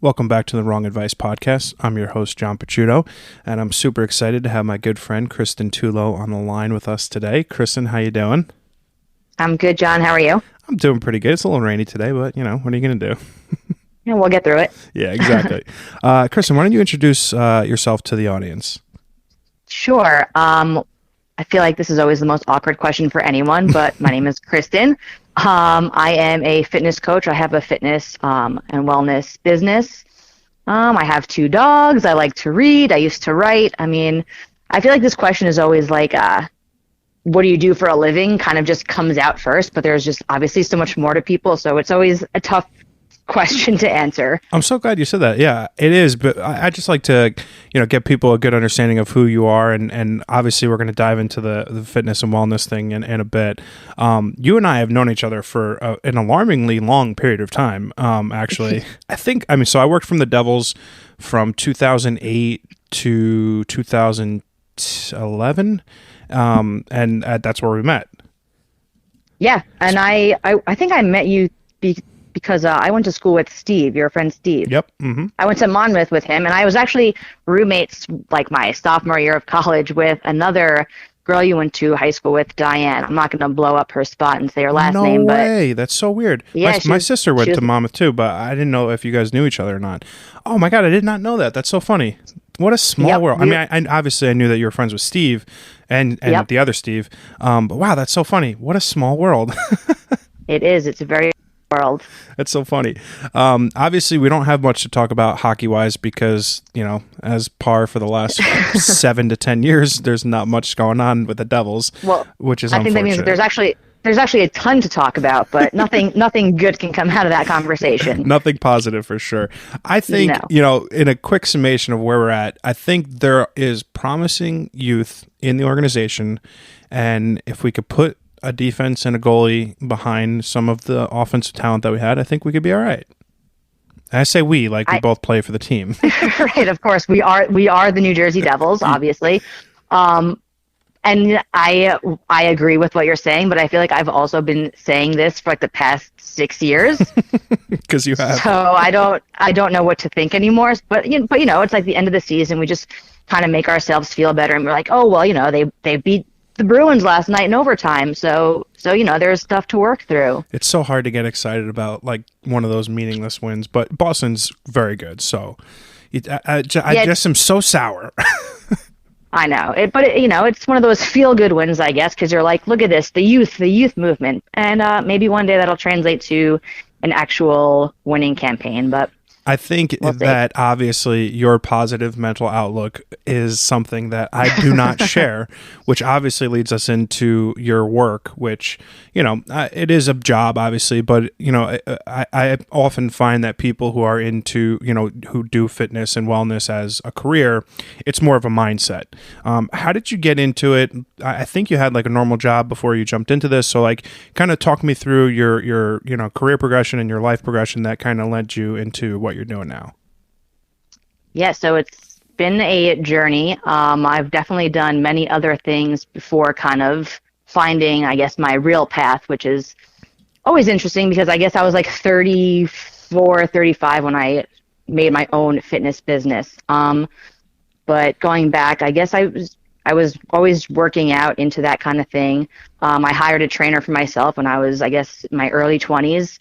Welcome back to the Wrong Advice Podcast. I'm your host, John Picciuto, and I'm super excited to have my good friend, Kristin Tullo, on the line with us today. Kristin, how you doing? I'm good, John. How are you? I'm doing pretty good. It's a little rainy today, but, what are you going to do? Yeah, we'll get through it. Yeah, exactly. Kristin, why don't you introduce yourself to the audience? Sure. I feel like this is always the most awkward question for anyone, but my name is Kristin. I am a fitness coach. I have a fitness and wellness business. I have 2 dogs. I like to read. I used to write. I feel like this question is always like, what do you do for a living? Kind of just comes out first, but there's just obviously so much more to people. So it's always a tough question to answer. I'm so glad you said that. Yeah, it is. But I just like to, get people a good understanding of who you are. And obviously we're going to dive into the fitness and wellness thing in a bit. You and I have known each other for an alarmingly long period of time. Actually, so I worked from the Devils from 2008 to 2011. And that's where we met. Yeah. And I think I met you because I went to school with Steve, your friend Steve. Yep. Mm-hmm. I went to Monmouth with him, and I was actually roommates like my sophomore year of college with another girl you went to high school with, Diane. I'm not going to blow up her spot and say her last name. No way. That's so weird. Yeah, my sister went to Monmouth too, but I didn't know if you guys knew each other or not. Oh my God, I did not know that. That's so funny. What a small world. I obviously I knew that you were friends with Steve and the other Steve. But wow, that's so funny. What a small world. It is. It's a very world. That's so funny. Obviously, we don't have much to talk about hockey-wise because, as par for the last 7 to 10 years, there's not much going on with the Devils, which is unfortunate. I think that means that there's actually a ton to talk about, but nothing good can come out of that conversation. Nothing positive for sure. I think, in a quick summation of where we're at, I think there is promising youth in the organization, and if we could put a defense and a goalie behind some of the offensive talent that we had, I think we could be all right. And I say we both play for the team. Right, of course. We are the New Jersey Devils, obviously. And I agree with what you're saying, but I feel like I've also been saying this for the past 6 years. Because you have. So I don't know what to think anymore. But it's like the end of the season. We just kind of make ourselves feel better, and we're like, oh well, they beat the Bruins last night in overtime, so there's stuff to work through. It's so hard to get excited about one of those meaningless wins, but Boston's very good, so I just am so sour. I know it's one of those feel good wins, I guess, because you're like, look at this, the youth movement, and maybe one day that'll translate to an actual winning campaign, but. I think that obviously your positive mental outlook is something that I do not share, which obviously leads us into your work, which, it is a job, obviously, but, I often find that people who are into, who do fitness and wellness as a career, it's more of a mindset. How did you get into it? I think you had a normal job before you jumped into this. So kind of talk me through your career progression and your life progression that kind of led you into what you're doing now. Yeah, so it's been a journey. I've definitely done many other things before kind of finding, I guess, my real path, which is always interesting because I guess I was 34, 35 when I made my own fitness business. But going back, I guess I was always working out into that kind of thing. I hired a trainer for myself when I was, I guess, in my early 20s.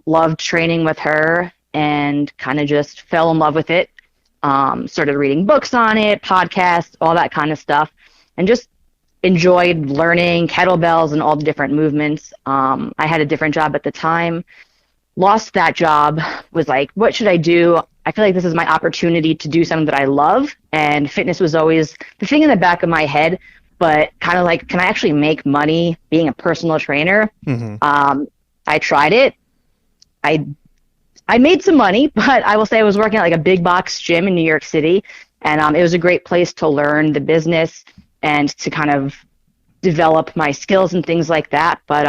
Loved training with her and kind of just fell in love with it. Started reading books on it, podcasts, all that kind of stuff, and just enjoyed learning kettlebells and all the different movements. I had a different job at the time. Lost that job, was like, what should I do? I feel like this is my opportunity to do something that I love, and fitness was always the thing in the back of my head, but kind of can I actually make money being a personal trainer? Mm-hmm. I tried it. I made some money, but I will say I was working at a big box gym in New York City, and it was a great place to learn the business and to kind of develop my skills and things like that. But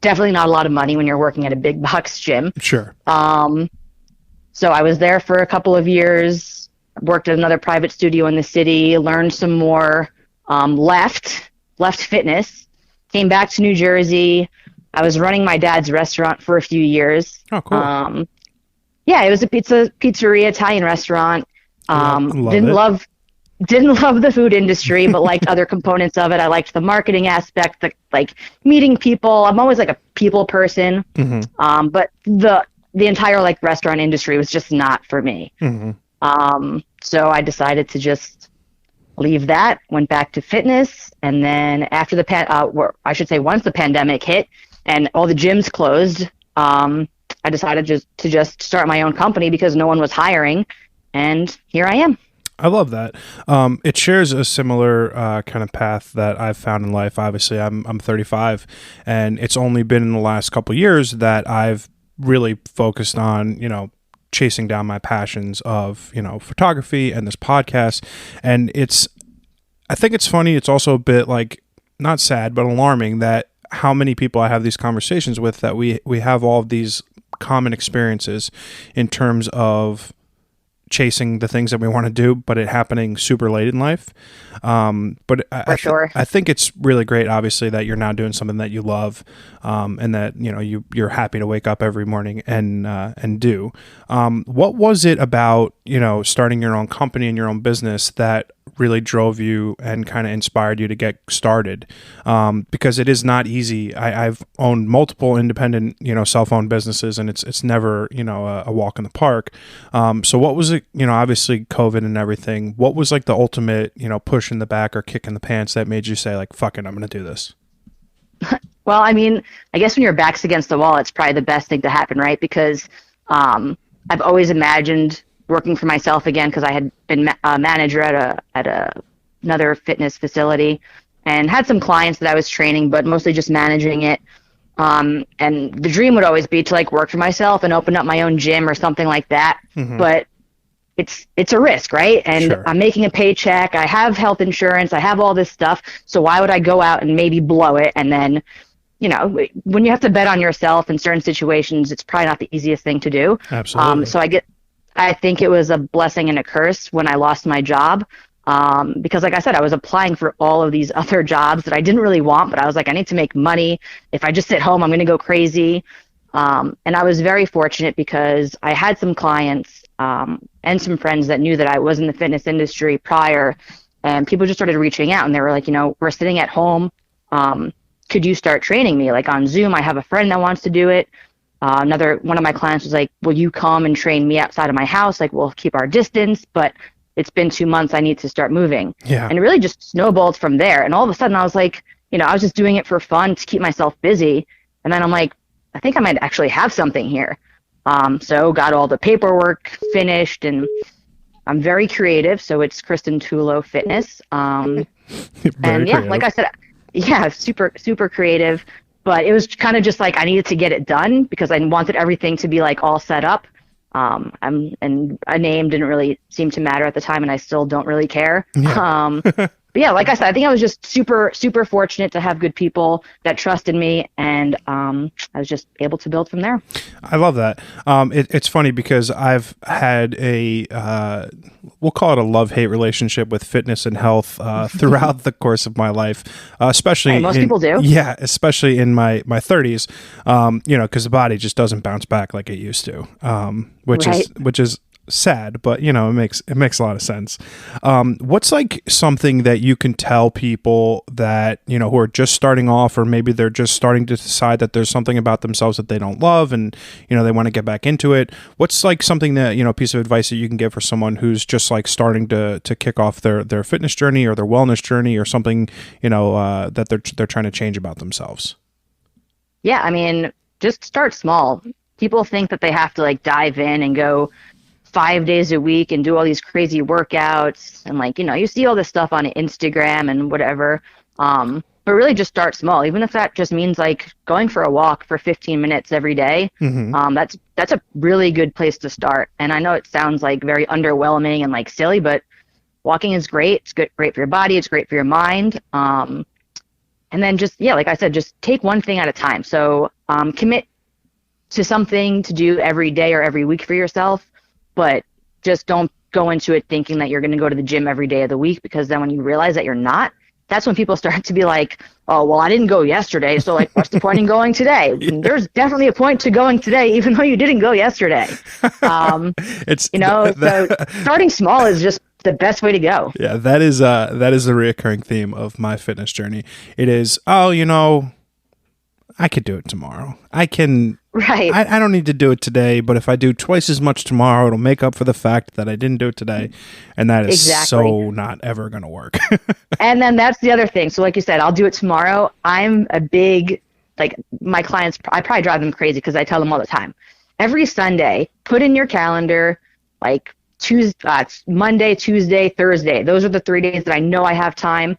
definitely not a lot of money when you're working at a big box gym. Sure. So I was there for a couple of years, worked at another private studio in the city, learned some more, left fitness, came back to New Jersey. I was running my dad's restaurant for a few years. Oh, cool. Yeah, it was a pizzeria, Italian restaurant. Love Didn't it. love the food industry, but liked other components of it. I liked the marketing aspect, like meeting people. I'm always like a people person. But the entire like restaurant industry was just not for me. So I decided to just leave that, went back to fitness, and then after I should say once the pandemic hit and all the gyms closed, I decided to just start my own company because no one was hiring, and here I am. I love that. It shares a similar kind of path that I've found in life. Obviously, I'm 35, and it's only been in the last couple of years that I've really focused on, chasing down my passions of, photography and this podcast. And I think it's funny. It's also a bit like not sad, but alarming that how many people I have these conversations with, that we have all of these common experiences in terms of chasing the things that we want to do, but it happening super late in life. But I think it's really great, obviously, that you're now doing something that you love, and that you're happy to wake up every morning and do. What was it about starting your own company and your own business that really drove you and kind of inspired you to get started? Because it is not easy. I've owned multiple independent self-owned businesses, and it's never a walk in the park. So what was it, obviously COVID and everything, what was like the ultimate push in the back or kick in the pants that made you say like, fuck it, I'm gonna do this? Well, I mean, I guess when your back's against the wall, it's probably the best thing to happen, right? Because I've always imagined working for myself again, because I had been a manager at another fitness facility and had some clients that I was training, but mostly just managing it. And the dream would always be to like work for myself and open up my own gym or something like that. But it's a risk, right? And sure. I'm making a paycheck. I have health insurance. I have all this stuff. So why would I go out and maybe blow it? And then, when you have to bet on yourself in certain situations, it's probably not the easiest thing to do. Absolutely. So I think it was a blessing and a curse when I lost my job. Because like I said, I was applying for all of these other jobs that I didn't really want, but I was like, I need to make money. If I just sit home, I'm going to go crazy. And I was very fortunate because I had some clients, and some friends that knew that I was in the fitness industry prior, and people just started reaching out, and they were like, we're sitting at home. Could you start training me like on Zoom? I have a friend that wants to do it. Another one of my clients was like, will you come and train me outside of my house? Like, we'll keep our distance, but it's been 2 months. I need to start moving. Yeah. And it really just snowballed from there. And all of a sudden I was like, I was just doing it for fun to keep myself busy. And then I'm like, I think I might actually have something here. So got all the paperwork finished, and I'm very creative. So it's Kristin Tullo Fitness. And yeah, creative. Like I said, yeah, super, super creative. But it was kind of just like I needed to get it done because I wanted everything to be like all set up. And a name didn't really seem to matter at the time, and I still don't really care. Yeah. But yeah, like I said, I think I was just super, super fortunate to have good people that trusted me, and I was just able to build from there. I love that. It's funny because I've had we'll call it a love-hate relationship with fitness and health throughout the course of my life, especially most people do. Yeah, especially in my 30s, because the body just doesn't bounce back like it used to, which is sad, but it makes a lot of sense. What's like something that you can tell people that who are just starting off, or maybe they're just starting to decide that there's something about themselves that they don't love, and they want to get back into it? What's like something that piece of advice that you can give for someone who's just like starting to kick off their fitness journey or their wellness journey, or something that they're trying to change about themselves? Yeah, I mean, just start small. People think that they have to like dive in and go 5 days a week and do all these crazy workouts, and like you see all this stuff on Instagram and whatever, but really just start small. Even if that just means like going for a walk for 15 minutes every day. That's a really good place to start. And I know it sounds like very underwhelming and like silly, but walking is great. It's great for your body, it's great for your mind. And then just, yeah, like I said, just take one thing at a time. So commit to something to do every day or every week for yourself, but just don't go into it thinking that you're going to go to the gym every day of the week, because then when you realize that you're not, that's when people start to be like, oh, well, I didn't go yesterday, so like, what's the point in going today? Yeah. There's definitely a point to going today, even though you didn't go yesterday. It's so starting small is just the best way to go. Yeah, that is the reoccurring theme of my fitness journey. It is, I could do it tomorrow. I can. Right. I don't need to do it today, but if I do twice as much tomorrow, it'll make up for the fact that I didn't do it today. And that is so not ever going to work. And then that's the other thing. So like you said, I'll do it tomorrow. I'm a big, like my clients, I probably drive them crazy because I tell them all the time. Every Sunday, put in your calendar, like Monday, Tuesday, Thursday. Those are the 3 days that I know I have time.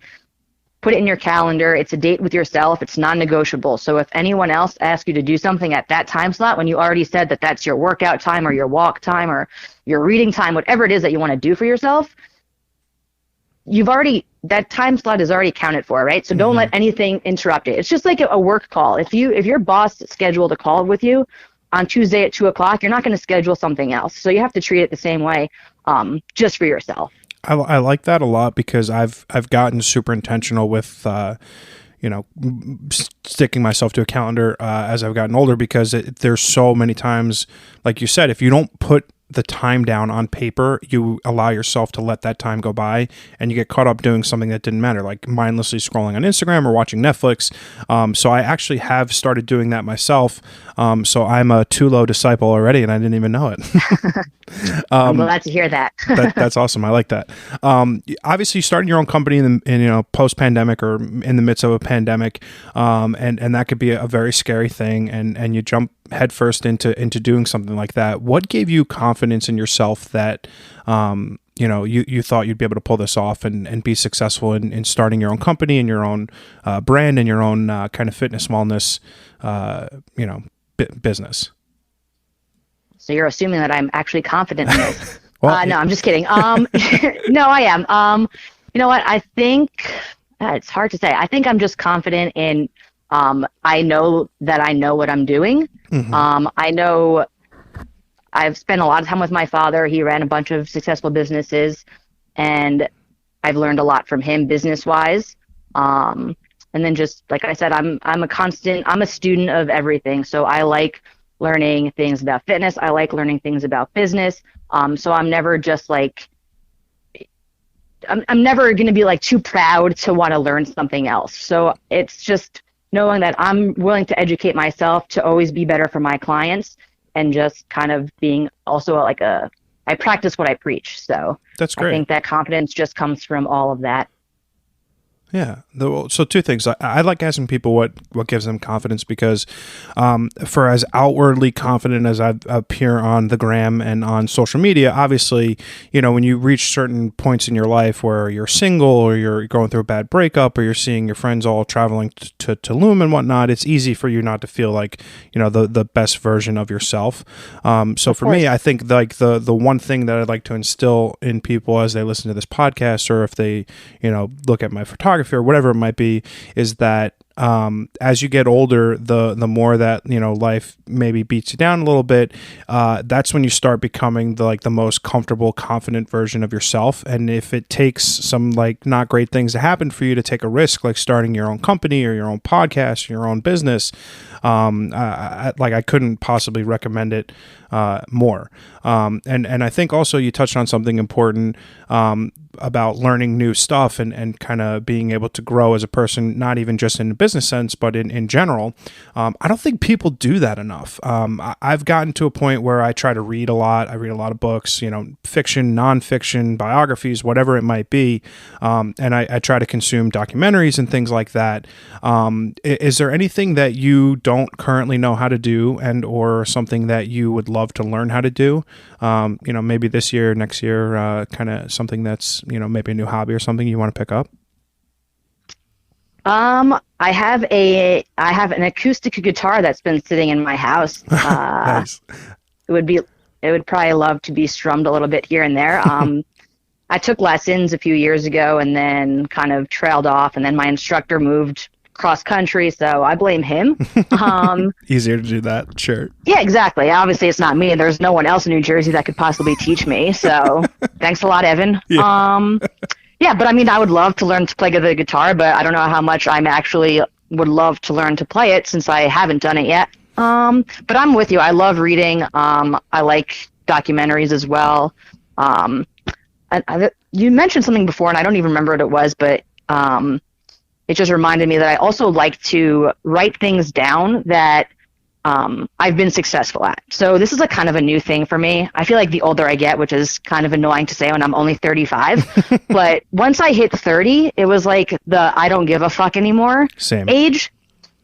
Put it in your calendar. It's a date with yourself. It's non-negotiable. So if anyone else asks you to do something at that time slot, when you already said that that's your workout time or your walk time or your reading time, whatever it is that you want to do for yourself, that time slot is already accounted for, right? So don't let anything interrupt it. It's just like a work call. If your boss scheduled a call with you on Tuesday at 2:00, you're not going to schedule something else. So you have to treat it the same way, just for yourself. I like that a lot because I've gotten super intentional with, sticking myself to a calendar as I've gotten older because there's so many times, like you said, if you don't put the time down on paper, you allow yourself to let that time go by and you get caught up doing something that didn't matter, like mindlessly scrolling on Instagram or watching Netflix. So I actually have started doing that myself. So I'm a Tullo disciple already and I didn't even know it. I'm glad to hear that. That's awesome. I like that. Obviously, you started your own company in post-pandemic or in the midst of a pandemic, and that could be a very scary thing. And you jump headfirst into doing something like that. What gave you confidence in yourself that you thought you'd be able to pull this off and be successful in starting your own company and your own brand and your own kind of fitness wellness business? So you're assuming that I'm actually confident in this. Well, no, I'm just kidding. No, I am. You know what? I think it's hard to say. I think I'm just confident in, I know that I know what I'm doing. I know I've spent a lot of time with my father. He ran a bunch of successful businesses and I've learned a lot from him business wise. And then just, like I said, I'm a student of everything. So I like learning things about fitness. I like learning things about business. So I'm never just like, I'm never going to be like too proud to want to learn something else. So it's just knowing that I'm willing to educate myself to always be better for my clients and just kind of being also like I practice what I preach. So that's great. I think that confidence just comes from all of that. Yeah. So two things. I like asking people what gives them confidence because for as outwardly confident as I appear on the gram and on social media, obviously, when you reach certain points in your life where you're single or you're going through a bad breakup or you're seeing your friends all traveling to Tulum and whatnot, it's easy for you not to feel like, the best version of yourself. So for me, I think like the one thing that I'd like to instill in people as they listen to this podcast or if they, look at my photography or whatever it might be, is that as you get older, the more that life maybe beats you down a little bit, that's when you start becoming the most comfortable, confident version of yourself. And if it takes some like not great things to happen for you to take a risk, like starting your own company or your own podcast or your own business, I couldn't possibly recommend it more. And I think also you touched on something important about learning new stuff and kind of being able to grow as a person, not even just in a business sense, but in general. I don't think people do that enough. I've gotten to a point where I try to read a lot. I read a lot of books, fiction, nonfiction, biographies, whatever it might be. And I try to consume documentaries and things like that. Is there anything that you don't currently know how to do or something that you would love to learn how to do? Maybe this year, next year, kind of something that's, maybe a new hobby or something you want to pick up? I have an acoustic guitar that's been sitting in my house. Nice. It would probably love to be strummed a little bit here and there. I took lessons a few years ago and then kind of trailed off, and then my instructor moved cross country, so I blame him. Easier to do that, sure. Yeah, exactly. Obviously, it's not me. There's no one else in New Jersey that could possibly teach me. So, thanks a lot, Evan. Yeah. Yeah, but I mean, I would love to learn to play the guitar, but I don't know how much I'm actually would love to learn to play it since I haven't done it yet. But I'm with you. I love reading. I like documentaries as well. Um, you mentioned something before, and I don't even remember what it was, but it just reminded me that I also like to write things down that I've been successful at. So this is a kind of a new thing for me. I feel like the older I get, which is kind of annoying to say when I'm only 35, but once I hit 30, it was like the I don't give a fuck anymore Same. age,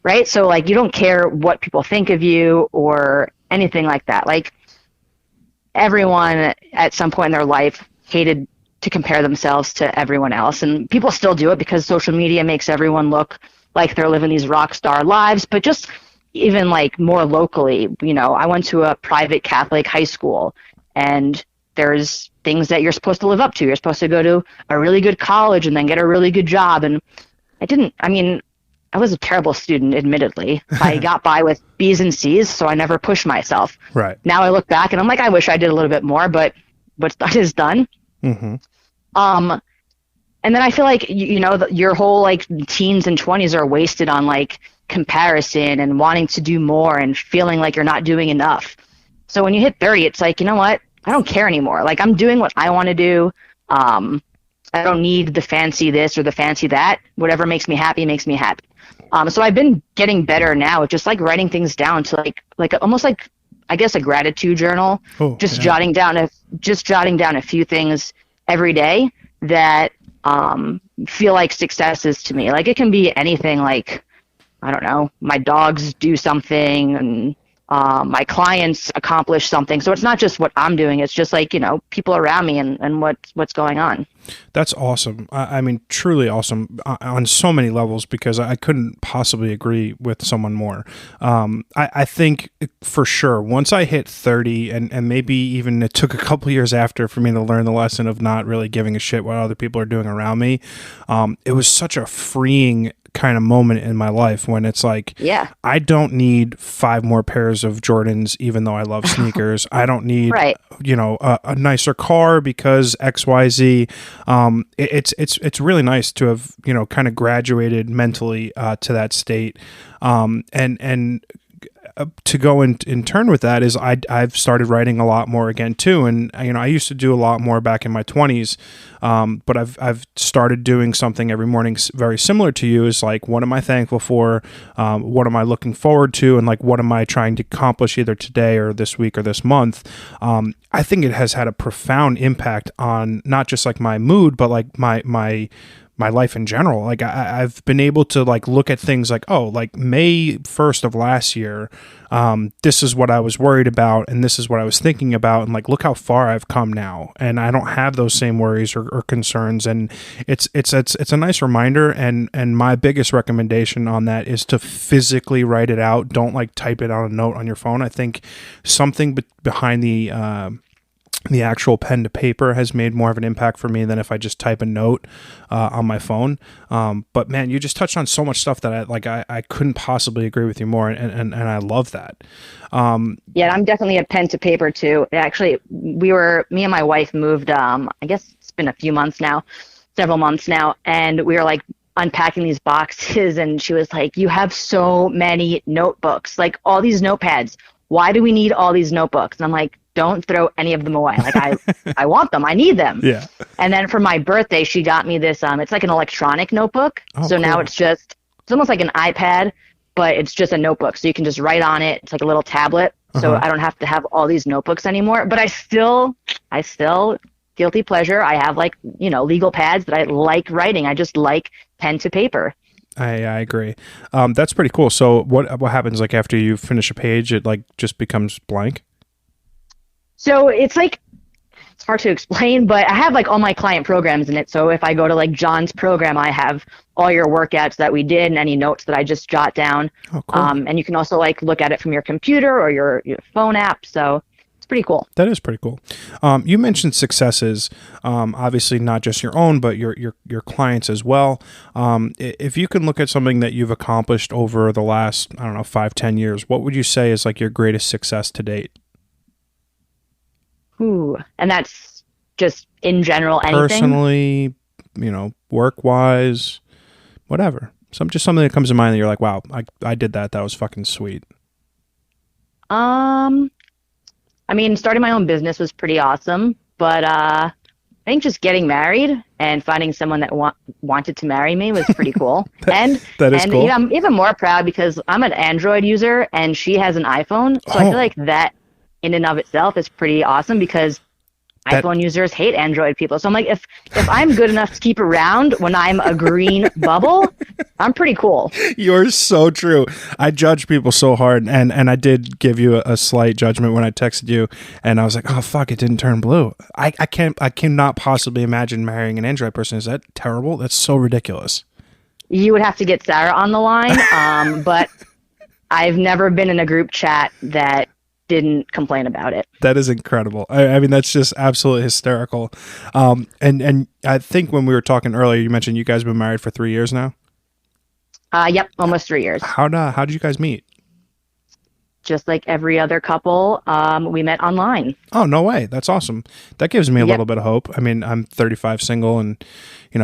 right? So like you don't care what people think of you or anything like that. Like everyone at some point in their life hated to compare themselves to everyone else, and people still do it because social media makes everyone look like they're living these rock star lives. But just even like more locally, I went to a private Catholic high school, and there's things that you're supposed to live up to. You're supposed to go to a really good college and then get a really good job. And I was a terrible student, admittedly. I got by with B's and C's, so I never pushed myself. Right. Now I look back and I'm like, I wish I did a little bit more, but what's done is done. Mm-hmm. And then I feel like, your whole like teens and 20s are wasted on like comparison and wanting to do more and feeling like you're not doing enough. So when you hit 30, it's like, you know what? I don't care anymore. Like I'm doing what I want to do. I don't need the fancy this or the fancy that. Whatever makes me happy makes me happy. So I've been getting better now at just like writing things down to like almost like, I guess, a gratitude journal. Jotting down a few things every day that feel like successes to me. Like it can be anything, like, I don't know, my dogs do something and my clients accomplish something. So it's not just what I'm doing. It's just like, people around me and what's going on. That's awesome. I mean, truly awesome on so many levels, because I couldn't possibly agree with someone more. I think for sure, once I hit 30 and maybe even it took a couple years after for me to learn the lesson of not really giving a shit what other people are doing around me, it was such a freeing kind of moment in my life when it's like, yeah, I don't need 5 more pairs of Jordans, even though I love sneakers. I don't need, right. A nicer car because XYZ. It's really nice to have, kind of graduated mentally to that state. And to go in turn with that is I've started writing a lot more again too, and I used to do a lot more back in my 20s, but I've started doing something every morning very similar to you. Is like, what am I thankful for? What am I looking forward to? And like, what am I trying to accomplish either today or this week or this month? I think it has had a profound impact on not just like my mood, but like my life in general. Like I've been able to like look at things like, oh, like May 1st of last year, this is what I was worried about and this is what I was thinking about, and like look how far I've come now, and I don't have those same worries or concerns. And it's a nice reminder, and my biggest recommendation on that is to physically write it out. Don't like type it on a note on your phone. I think something behind the actual pen to paper has made more of an impact for me than if I just type a note on my phone. But man, you just touched on so much stuff that I couldn't possibly agree with you more. And I love that. Yeah, I'm definitely a pen to paper too. Actually, me and my wife moved, I guess it's been a few months now, several months now. And we were like unpacking these boxes, and she was like, you have so many notebooks, like all these notepads. Why do we need all these notebooks? And I'm like, don't throw any of them away. Like I want them. I need them. Yeah. And then for my birthday, she got me this, it's like an electronic notebook. Oh, so cool. now it's almost like an iPad, but it's just a notebook. So you can just write on it. It's like a little tablet. So I don't have to have all these notebooks anymore, but I still guilty pleasure. I have like, legal pads that I like writing. I just like pen to paper. I agree. That's pretty cool. So what happens like after you finish a page, it like just becomes blank? So it's like, it's hard to explain, but I have like all my client programs in it. So if I go to like John's program, I have all your workouts that we did and any notes that I just jot down. Oh, cool. And you can also like look at it from your computer or your phone app. So it's pretty cool. That is pretty cool. You mentioned successes, obviously not just your own, but your clients as well. If you can look at something that you've accomplished over the last, 5-10 years, what would you say is like your greatest success to date? Ooh, and that's just in general anything? Personally, work wise, whatever. Something that comes to mind that you're like, wow, I did that. That was fucking sweet. I mean, starting my own business was pretty awesome, but I think just getting married and finding someone that wanted to marry me was pretty cool. That is cool. Yeah, I'm even more proud because I'm an Android user and she has an iPhone. So I feel like that in and of itself is pretty awesome because iPhone users hate Android people. So I'm like, if I'm good enough to keep around when I'm a green bubble, I'm pretty cool. You're so true. I judge people so hard, and I did give you a slight judgment when I texted you, and I was like, oh fuck, it didn't turn blue. I cannot possibly imagine marrying an Android person. Is that terrible? That's so ridiculous. You would have to get Sarah on the line, but I've never been in a group chat that didn't complain about it. That is incredible. I mean, that's just absolutely hysterical. And I think when we were talking earlier, you mentioned you guys have been married for 3 years now. Yep, almost 3 years. How did you guys meet? Just like every other couple, we met online. Oh, no way. That's awesome. That gives me a little bit of hope. I mean, I'm 35, single, and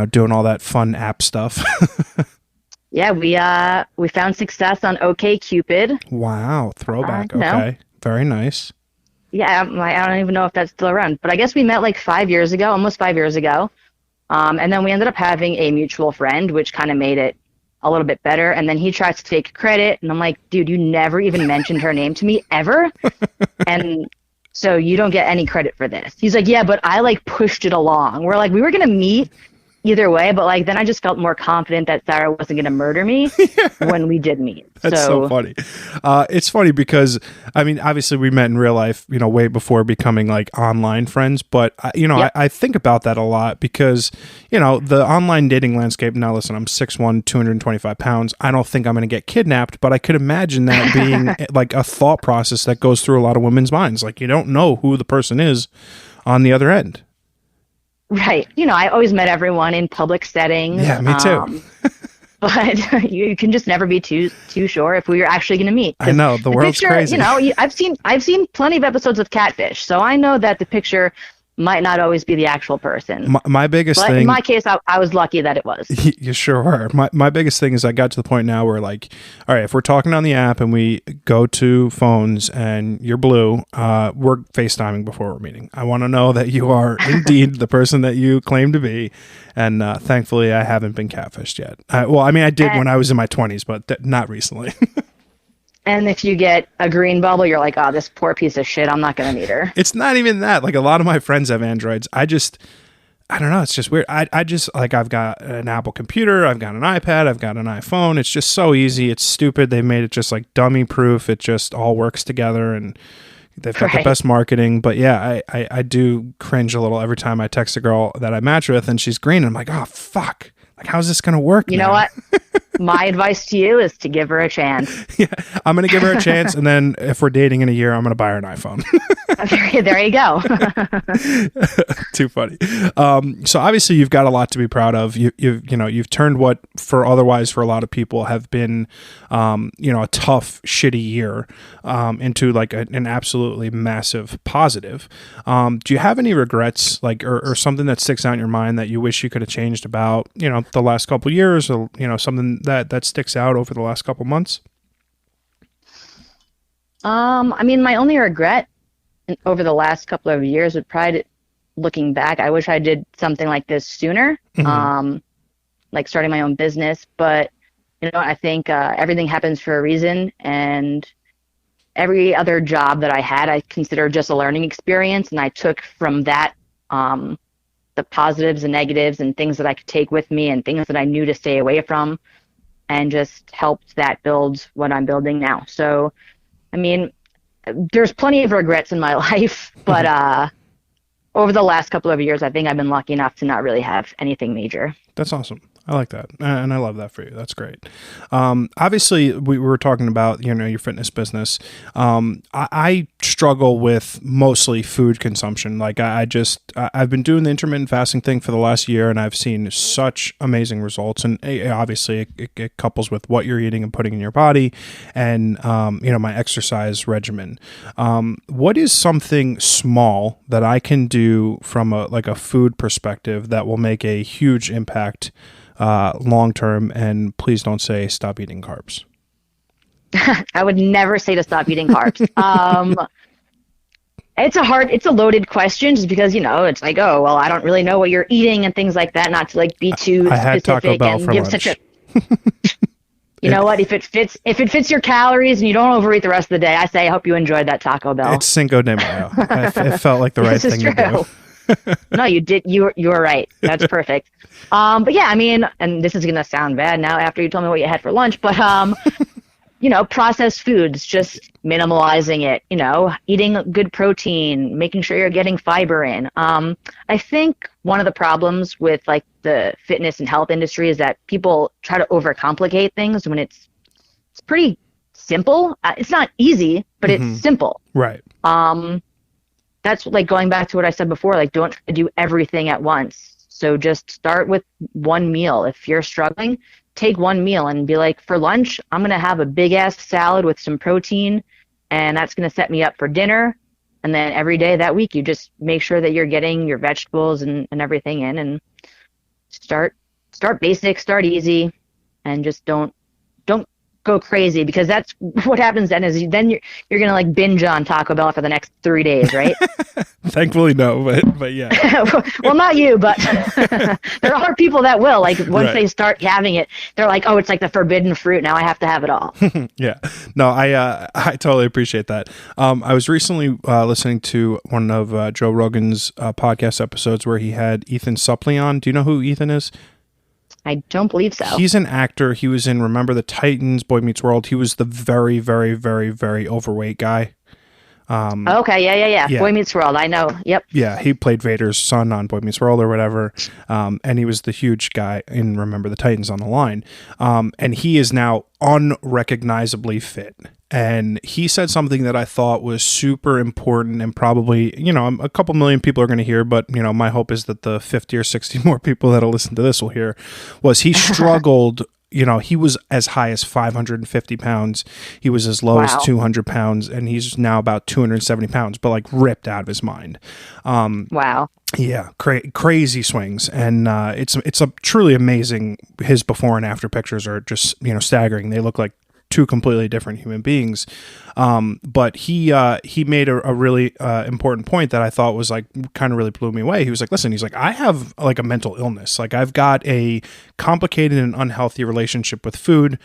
doing all that fun app stuff. Yeah, we found success on OkCupid. Wow, throwback. Okay. Very nice. Yeah, I don't even know if that's still around, but I guess we met like 5 years ago, almost 5 years ago. And then we ended up having a mutual friend, which kind of made it a little bit better. And then he tries to take credit, and I'm like, dude, you never even mentioned her name to me ever. And so you don't get any credit for this. He's like, yeah, but I like pushed it along. We're like, we were going to meet either way, but like then I just felt more confident that Sarah wasn't going to murder me when we did meet. That's so funny. It's funny because I mean, obviously we met in real life, way before becoming like online friends. But I think about that a lot because the online dating landscape. Now, listen, I'm 6'1", 225 pounds. I don't think I'm going to get kidnapped, but I could imagine that being like a thought process that goes through a lot of women's minds. Like you don't know who the person is on the other end. Right. I always met everyone in public settings. Yeah, me too. But you can just never be too sure if we are actually going to meet. I know the world's crazy. I've seen plenty of episodes of Catfish, so I know that the picture might not always be the actual person. My biggest thing... in my case, I was lucky that it was. You sure were. My biggest thing is I got to the point now where like, all right, if we're talking on the app and we go to phones and you're blue, we're FaceTiming before we're meeting. I want to know that you are indeed the person that you claim to be. And thankfully, I haven't been catfished yet. I did when I was in my 20s, but not recently. And if you get a green bubble, you're like, oh, this poor piece of shit, I'm not going to meet her. It's not even that. Like, a lot of my friends have Androids. I don't know. It's just weird. I just, like, I've got an Apple computer. I've got an iPad. I've got an iPhone. It's just so easy. It's stupid. They made it just, like, dummy proof. It just all works together, and they've got the best marketing. But, yeah, I do cringe a little every time I text a girl that I match with, and she's green. And I'm like, oh, fuck. Like, how's this going to work? You know what? My advice to you is to give her a chance. Yeah, I'm going to give her a chance. And then if we're dating in a year, I'm going to buy her an iPhone. There you go. Too funny. So obviously you've got a lot to be proud of. You've turned what for otherwise for a lot of people have been, a tough, shitty year, into like an absolutely massive positive. Do you have any regrets, like, or something that sticks out in your mind that you wish you could have changed about, the last couple of years, or, something that sticks out over the last couple months? I mean, my only regret over the last couple of years would probably, looking back, I wish I did something like this sooner, like starting my own business. But, I think everything happens for a reason. And every other job that I had, I consider just a learning experience. And I took from that the positives and negatives and things that I could take with me and things that I knew to stay away from, and just helped that build what I'm building now. So, I mean, there's plenty of regrets in my life, but over the last couple of years, I think I've been lucky enough to not really have anything major. That's awesome. I like that. And I love that for you. That's great. Obviously we were talking about, your fitness business. I struggle with mostly food consumption. Like I've been doing the intermittent fasting thing for the last year, and I've seen such amazing results. And obviously it couples with what you're eating and putting in your body and, my exercise regimen. What is something small that I can do from a food perspective that will make a huge impact long term? And please don't say stop eating carbs. I would never say to stop eating carbs. It's a loaded question just because, it's like, oh, well, I don't really know what you're eating and things like that, not to like be too I had Taco specific Bell and for give lunch. such a, you know what, if it fits your calories and you don't overeat the rest of the day, I say I hope you enjoyed that Taco Bell. It's Cinco de Mayo. It felt like the right thing to do. No, you did. You were right. That's perfect. But yeah, I mean, and this is going to sound bad now after you told me what you had for lunch, but, processed foods, just minimalizing it, eating good protein, making sure you're getting fiber in. I think one of the problems with like the fitness and health industry is that people try to overcomplicate things when it's pretty simple. It's not easy, but it's simple. Right. That's like going back to what I said before, like don't do everything at once. So just start with one meal. If you're struggling, take one meal and be like, for lunch, I'm going to have a big ass salad with some protein, and that's going to set me up for dinner. And then every day that week, you just make sure that you're getting your vegetables and everything in, and start basic, start easy, and just don't go crazy, because that's what happens then is then you're going to like binge on Taco Bell for the next 3 days, right? Thankfully, no, but yeah. Well, not you, but there are people that will. Like once they start having it, they're like, oh, it's like the forbidden fruit. Now I have to have it all. Yeah. No, I totally appreciate that. I was recently listening to one of Joe Rogan's podcast episodes where he had Ethan Suplee on. Do you know who Ethan is? I don't believe so. He's an actor. He was in Remember the Titans, Boy Meets World. He was the very, very, very, very overweight guy. Okay, yeah. Boy Meets World, I know. Yep. Yeah, he played Vader's son on Boy Meets World or whatever, and he was the huge guy in Remember the Titans on the line. And he is now unrecognizably fit. And he said something that I thought was super important, and probably, a couple million people are going to hear, but, my hope is that the 50 or 60 more people that'll listen to this will hear, was he struggled. He was as high as 550 pounds. He was as low as 200 pounds, and he's now about 270 pounds, but like ripped out of his mind. Wow. Yeah, crazy swings, and it's a truly amazing. His before and after pictures are just staggering. They look like two completely different human beings. But he made a really important point that I thought was like kind of really blew me away. He was like, listen, he's like, I have like a mental illness. Like I've got a complicated and unhealthy relationship with food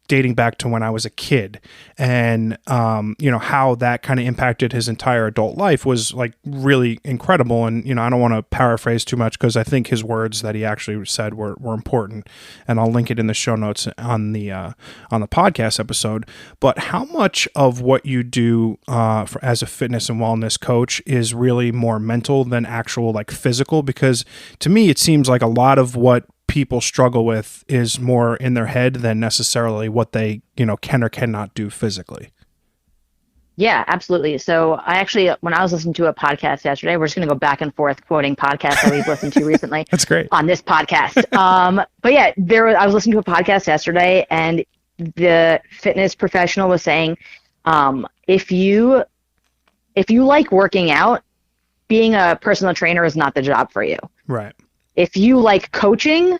dating back to when I was a kid, and how that kind of impacted his entire adult life was like really incredible. And I don't want to paraphrase too much, because I think his words that he actually said were important, and I'll link it in the show notes on the podcast episode. But how much of what you do as a fitness and wellness coach is really more mental than actual like physical? Because to me it seems like a lot of what people struggle with is more in their head than necessarily what they, can or cannot do physically. Yeah, absolutely. So I actually, when I was listening to a podcast yesterday, we're just going to go back and forth quoting podcasts that we've listened to recently. That's great. On this podcast. But yeah, I was listening to a podcast yesterday, and the fitness professional was saying, if you like working out, being a personal trainer is not the job for you. Right. If you like coaching,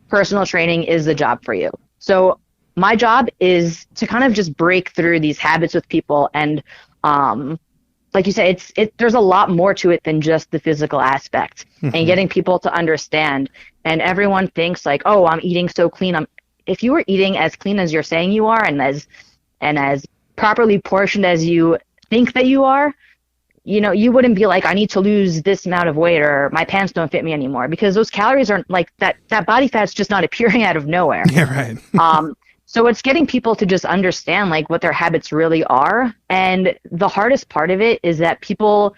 personal training is the job for you. So my job is to kind of just break through these habits with people. And like you said, there's a lot more to it than just the physical aspect, and getting people to understand. And everyone thinks like, oh, I'm eating so clean. If you were eating as clean as you're saying you are, and as properly portioned as you think that you are, you wouldn't be like, I need to lose this amount of weight, or my pants don't fit me anymore, because those calories aren't like that body fat's just not appearing out of nowhere. Yeah, right. So it's getting people to just understand like what their habits really are. And the hardest part of it is that people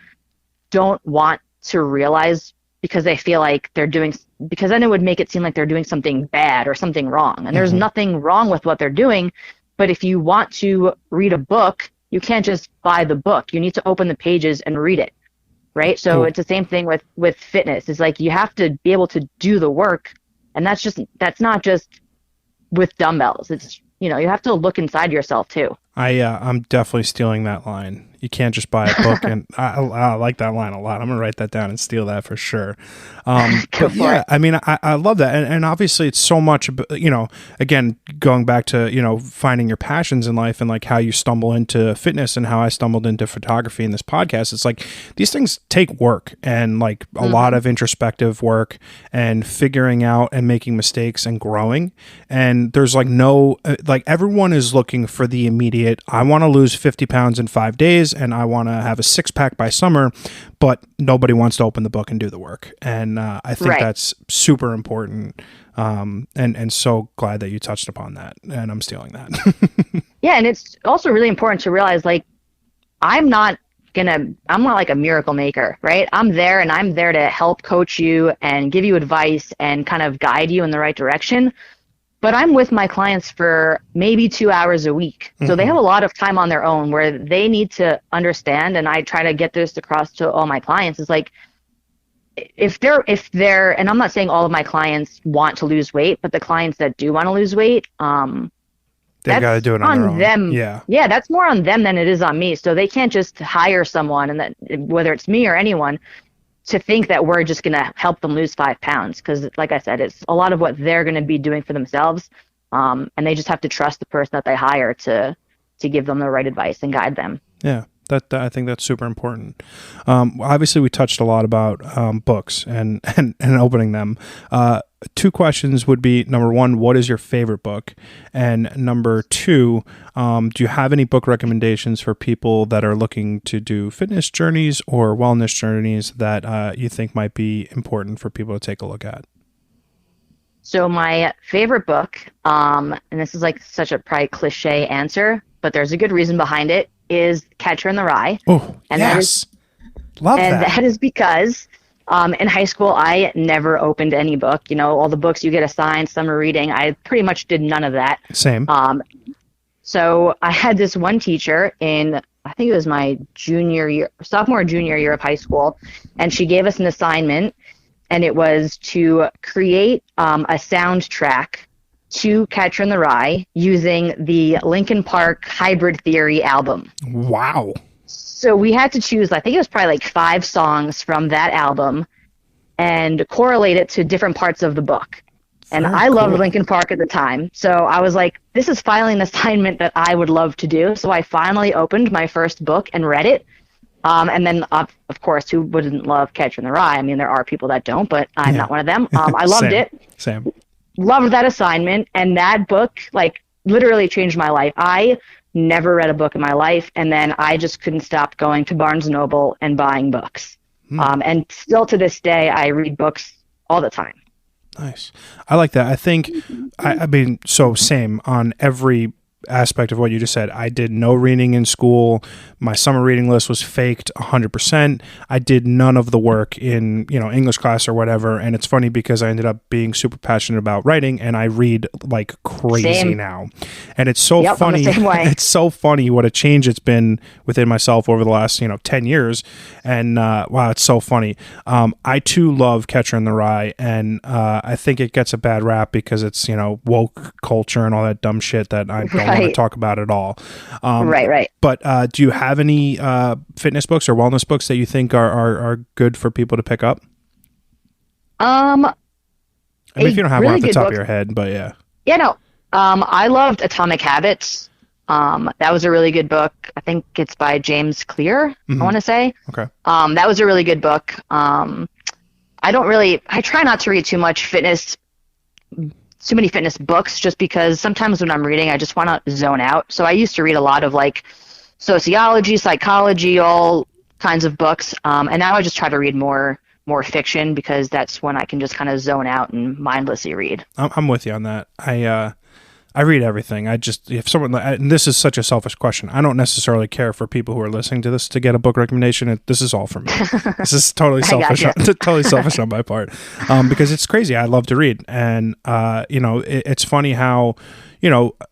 don't want to realize because they feel like because then it would make it seem like they're doing something bad or something wrong. And there's nothing wrong with what they're doing. But if you want to read a book, you can't just buy the book. You need to open the pages and read it. Right. So it's the same thing with fitness. It's like you have to be able to do the work. And that's not just with dumbbells. It's, you have to look inside yourself too. I'm definitely stealing that line. You can't just buy a book, and I like that line a lot. I'm gonna write that down and steal that for sure. But yeah, I mean, I love that, and obviously it's so much. Again, going back to finding your passions in life and like how you stumble into fitness and how I stumbled into photography in this podcast. It's like these things take work and like a lot of introspective work and figuring out and making mistakes and growing. And there's like everyone is looking for the immediate. I want to lose 50 pounds in 5 days and I want to have a 6-pack by summer, but nobody wants to open the book and do the work. And I think that's super important. And so glad that you touched upon that, and I'm stealing that. Yeah. And it's also really important to realize, like, I'm not like a miracle maker, right? I'm there to help coach you and give you advice and kind of guide you in the right direction. But I'm with my clients for maybe 2 hours a week. So they have a lot of time on their own where they need to understand. And I try to get this across to all my clients. Is like, if they're, and I'm not saying all of my clients want to lose weight, but the clients that do want to lose weight, they got to do it on their own. Them. Yeah, that's more on them than it is on me. So they can't just hire someone, and that, whether it's me or anyone, to think that we're just going to help them lose 5 pounds. Because like I said, it's a lot of what they're going to be doing for themselves. And they just have to trust the person that they hire to give them the right advice and guide them. Yeah. That I think that's super important. Obviously, we touched a lot about books and opening them. 2 questions would be, number 1, what is your favorite book? And number 2, do you have any book recommendations for people that are looking to do fitness journeys or wellness journeys that you think might be important for people to take a look at? So my favorite book, and this is like such a probably cliche answer, but there's a good reason behind it, is Catcher in the Rye. Oh, and yes. Love that. And that is because in high school, I never opened any book. All the books you get assigned, summer reading, I pretty much did none of that. Same. So I had this one teacher in, I think it was my sophomore, junior year of high school, and she gave us an assignment, and it was to create a soundtrack to Catcher in the Rye using the Linkin Park Hybrid Theory album. Wow. So we had to choose, I think it was probably like 5 songs from that album and correlate it to different parts of the book. And I loved Linkin Park at the time. So I was like, this is finally an assignment that I would love to do. So I finally opened my first book and read it. And then, of course, who wouldn't love Catcher in the Rye? I mean, there are people that don't, but I'm not one of them. I loved it. Same. Loved that assignment, and that book like literally changed my life. I never read a book in my life, and then I just couldn't stop going to Barnes & Noble and buying books. And still to this day, I read books all the time. Nice. I like that. I think, I mean, so same on every aspect of what you just said. I did no reading in school. My summer reading list was faked 100%. I did none of the work in, English class or whatever. And it's funny because I ended up being super passionate about writing, and I read like crazy now. And it's so funny. It's so funny what a change it's been within myself over the last, 10 years. And wow, it's so funny. I too love Catcher in the Rye, and I think it gets a bad rap because it's, woke culture and all that dumb shit that I don't want to talk about at all. Right. But do you have any fitness books or wellness books that you think are good for people to pick up? I mean, if you don't have one off the top of your head, but yeah. Yeah, no. I loved Atomic Habits. That was a really good book. I think it's by James Clear, I want to say. Okay. That was a really good book. I try not to read too many fitness books, just because sometimes when I'm reading, I just want to zone out. So I used to read a lot of like sociology, psychology, all kinds of books. And now I just try to read more fiction, because that's when I can just kind of zone out and mindlessly read. I'm with you on that. I read everything. I just, if someone, and this is such a selfish question, I don't necessarily care for people who are listening to this to get a book recommendation. This is all for me. This is totally selfish, totally selfish on my part, because it's crazy. I love to read, and it's funny how,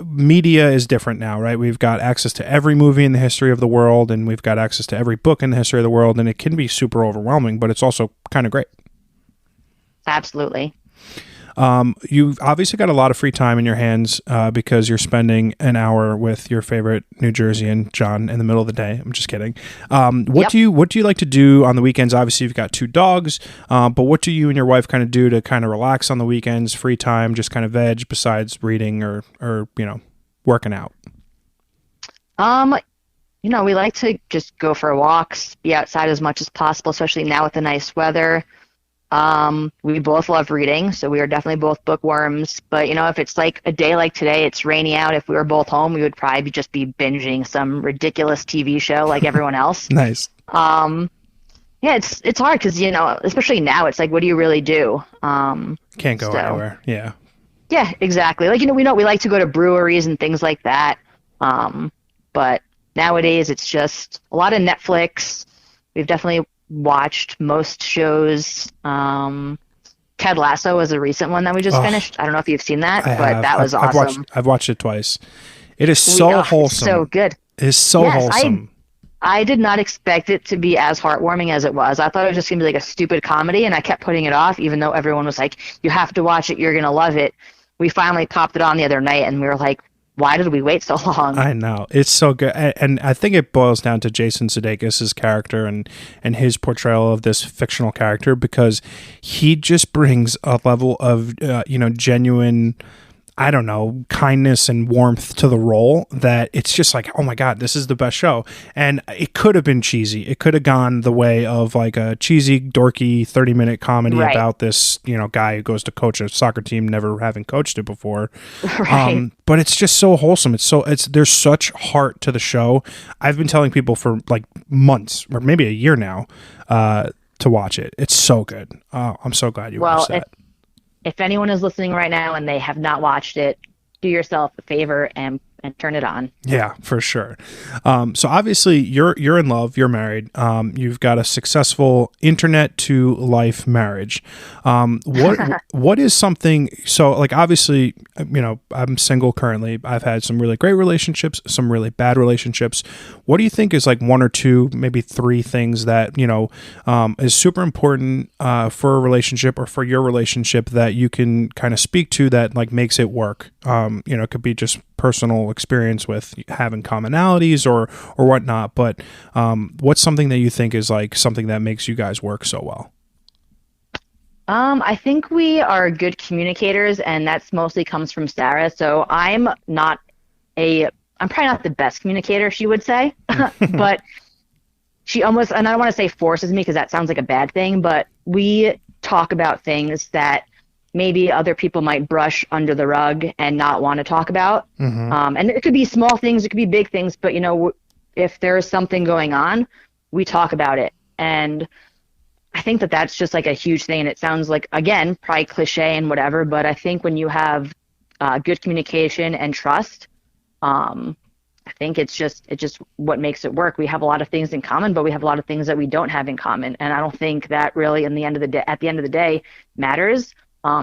media is different now, right? We've got access to every movie in the history of the world, and we've got access to every book in the history of the world, and it can be super overwhelming, but it's also kind of great. Absolutely. You've obviously got a lot of free time in your hands because you're spending an hour with your favorite New Jerseyan, John, in the middle of the day. I'm just kidding. What do you like to do on the weekends? Obviously, you've got 2 dogs, but what do you and your wife kind of do to kind of relax on the weekends, free time, just kind of veg besides reading or working out? We like to just go for walks, be outside as much as possible, especially now with the nice weather. We both love reading, so we are definitely both bookworms. But, if it's like a day like today, it's rainy out, if we were both home, we would probably just be binging some ridiculous TV show like everyone else. Nice. Yeah, it's hard because, especially now, it's like, what do you really do? Can't go anywhere. Yeah. Yeah, exactly. Like, we like to go to breweries and things like that. But nowadays, it's just a lot of Netflix. We've definitely watched most shows. Ted Lasso was a recent one that we just finished. I don't know if you've seen that, that was awesome. I've watched it twice. It is so wholesome. So good. It is so wholesome. I did not expect it to be as heartwarming as it was. I thought it was just going to be like a stupid comedy, and I kept putting it off, even though everyone was like, you have to watch it, you're going to love it. We finally popped it on the other night, and we were like, why did we wait so long? I know. It's so good. And I think it boils down to Jason Sudeikis' character and his portrayal of this fictional character, because he just brings a level of, genuine, I don't know, kindness and warmth to the role that it's just like, oh my God, this is the best show. And it could have been cheesy. It could have gone the way of like a cheesy, dorky 30-minute comedy about this, guy who goes to coach a soccer team, never having coached it before. Right. But it's just so wholesome. There's such heart to the show. I've been telling people for like months or maybe a year now to watch it. It's so good. Oh, I'm so glad you watched that. If anyone is listening right now and they have not watched it, do yourself a favor and turn it on. Yeah, for sure. So obviously you're in love, you're married. You've got a successful internet to life marriage. What is something, so like obviously, I'm single currently. I've had some really great relationships, some really bad relationships. What do you think is like 1 or 2, maybe 3 things that, is super important for a relationship or for your relationship that you can kind of speak to that like makes it work? It could be just personal experience with having commonalities or whatnot, but what's something that you think is like something that makes you guys work so well? I think we are good communicators, and that's mostly comes from Sarah. So I'm probably not the best communicator, she would say, but she almost, and I don't want to say forces me because that sounds like a bad thing, but we talk about things that maybe other people might brush under the rug and not want to talk about. Mm-hmm. And it could be small things, it could be big things, but if there's something going on, we talk about it. And I think that that's just like a huge thing. And it sounds like, again, probably cliche and whatever, but I think when you have good communication and trust, I think it's just what makes it work. We have a lot of things in common, but we have a lot of things that we don't have in common. And I don't think that really at the end of the day matters.